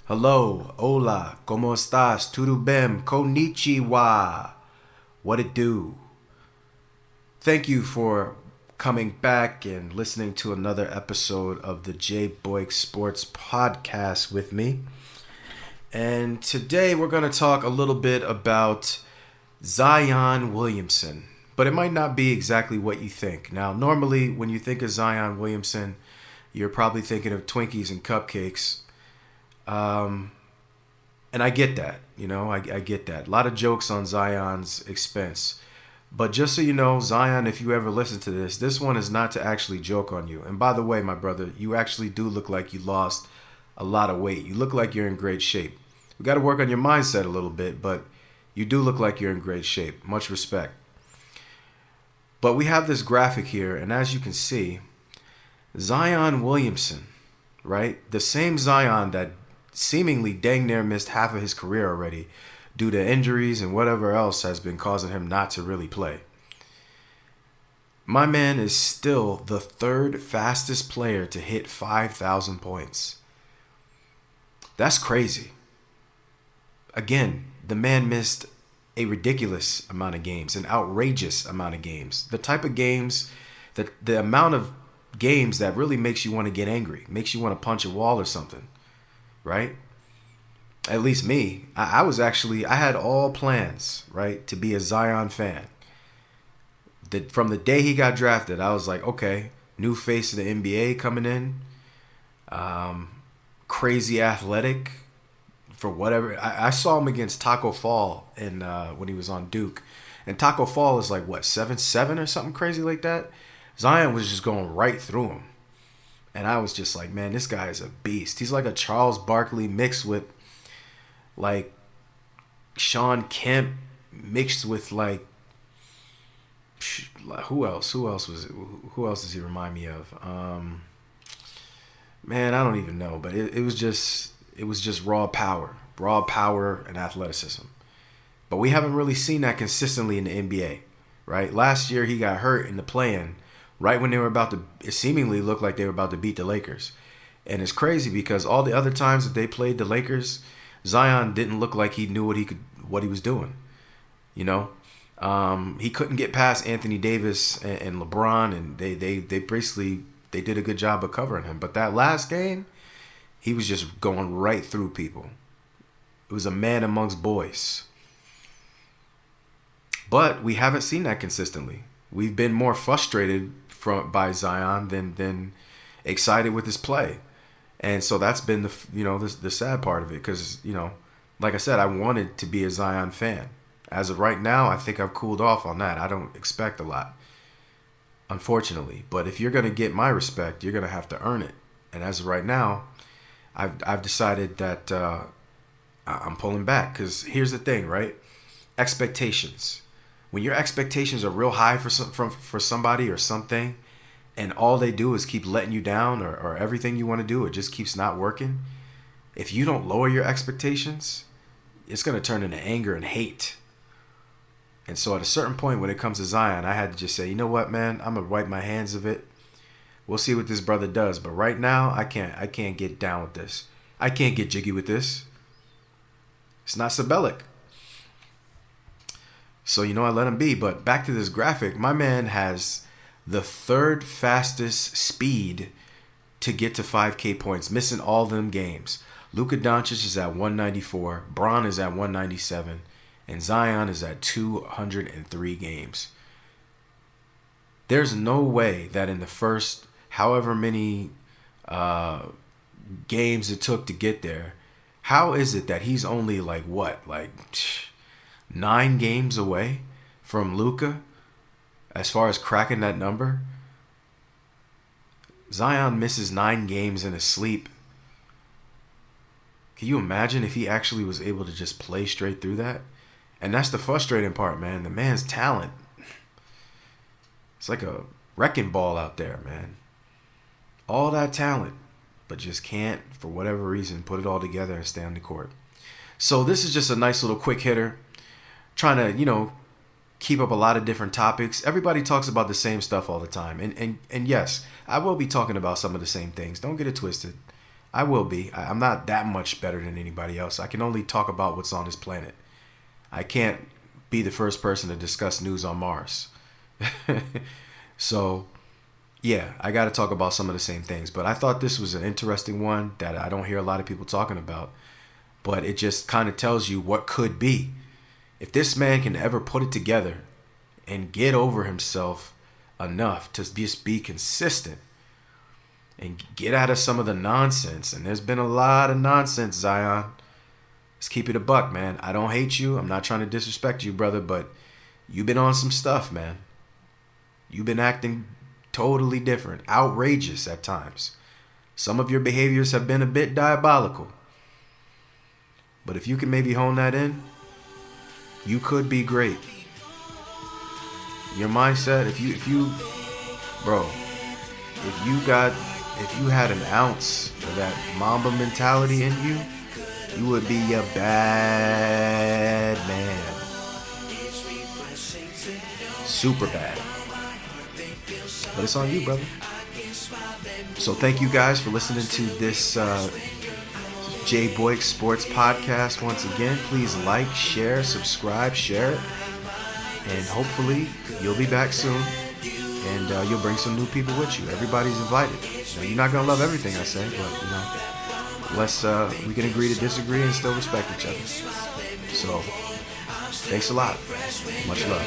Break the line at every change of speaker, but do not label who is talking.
Hello, hola, ¿cómo estás? Tudo bem? Konnichiwa. What it do? Thank you for coming back and listening to another episode of the J Boyk Sports Podcast with me. And today we're going to talk a little bit about Zion Williamson. But it might not be exactly what you think. Now, normally when you think of Zion Williamson, you're probably thinking of Twinkies and cupcakes. And I get that, I get that. A lot of jokes on Zion's expense. But just so you know, Zion, if you ever listen to this one is not to actually joke on you. And by the way, my brother, you actually do look like you lost a lot of weight. You look like you're in great shape. We got to work on your mindset a little bit, but you do look like you're in great shape. Much respect. But we have this graphic here, and as you can see, Zion Williamson, right? The same Zion that seemingly dang near missed half of his career already due to injuries and whatever else has been causing him not to really play. My man is still the third fastest player to hit 5,000 points. That's crazy. Again, the man missed a ridiculous amount of games, an outrageous amount of games. The type of games, the amount of games that really makes you want to get angry, makes you want to punch a wall or something, right? At least me. I had all plans, right, to be a Zion fan. From the day he got drafted, I was like, okay, new face of the NBA coming in, crazy athletic, for whatever. I saw him against Taco Fall when he was on Duke. And Taco Fall is like, what, 7'7" or something crazy like that? Zion was just going right through him. And I was just like, man, this guy is a beast. He's like a Charles Barkley mixed with like Sean Kemp mixed with like who else does he remind me of? Man, I don't even know, but it was just raw power and athleticism. But we haven't really seen that consistently in the NBA, right? Last year he got hurt in the play-in right when they were about to, it seemingly looked like they were about to beat the Lakers. And it's crazy because all the other times that they played the Lakers, Zion didn't look like he knew what he was doing. He couldn't get past Anthony Davis and LeBron, and they basically they did a good job of covering him. But that last game, he was just going right through people. It was a man amongst boys. But we haven't seen that consistently. We've been more frustrated by Zion than excited with his play. And so that's been the sad part of it, because like I said, I wanted to be a Zion fan. As of right now, I think I've cooled off on that. I don't expect a lot, unfortunately. But if you're gonna get my respect, you're gonna have to earn it. And as of right now, I've decided that I'm pulling back, because here's the thing, right? Expectations. When your expectations are real high for somebody or something, and all they do is keep letting you down, or everything you want to do, it just keeps not working. If you don't lower your expectations, it's going to turn into anger and hate. And so at a certain point when it comes to Zion, I had to just say, you know what, man, I'm going to wipe my hands of it. We'll see what this brother does. But right now, I can't get down with this. I can't get jiggy with this. It's not symbolic. So, I let him be. But back to this graphic, my man has the third fastest speed to get to 5K points, missing all them games. Luka Doncic is at 194, Bron is at 197, and Zion is at 203 games. There's no way that in the first however many games it took to get there, how is it that he's only like 9 games away from Luka as far as cracking that number? Zion misses 9 games in his sleep. Can you imagine if he actually was able to just play straight through that? And that's the frustrating part, man. The man's talent. It's like a wrecking ball out there, man. All that talent, but just can't, for whatever reason, put it all together and stay on the court. So this is just a nice little quick hitter. Trying to, keep up a lot of different topics. Everybody talks about the same stuff all the time. And yes, I will be talking about some of the same things. Don't get it twisted. I will be. I'm not that much better than anybody else. I can only talk about what's on this planet. I can't be the first person to discuss news on Mars. So, yeah, I got to talk about some of the same things. But I thought this was an interesting one that I don't hear a lot of people talking about. But it just kind of tells you what could be. If this man can ever put it together and get over himself enough to just be consistent and get out of some of the nonsense. And there's been a lot of nonsense, Zion. Let's keep it a buck, man. I don't hate you. I'm not trying to disrespect you, brother, but you've been on some stuff, man. You've been acting totally different, outrageous at times. Some of your behaviors have been a bit diabolical. But if you can maybe hone that in, you could be great. Your mindset, if you had an ounce of that Mamba mentality in you, you would be a bad man. Super bad. But it's on you, brother. So thank you guys for listening to this Jay Boyk Sports Podcast once again. Please like, share, subscribe, share it. And hopefully you'll be back soon. And you'll bring some new people with you. Everybody's invited. Now, you're not going to love everything I say, but, let's we can agree to disagree and still respect each other. So, thanks a lot. Much love.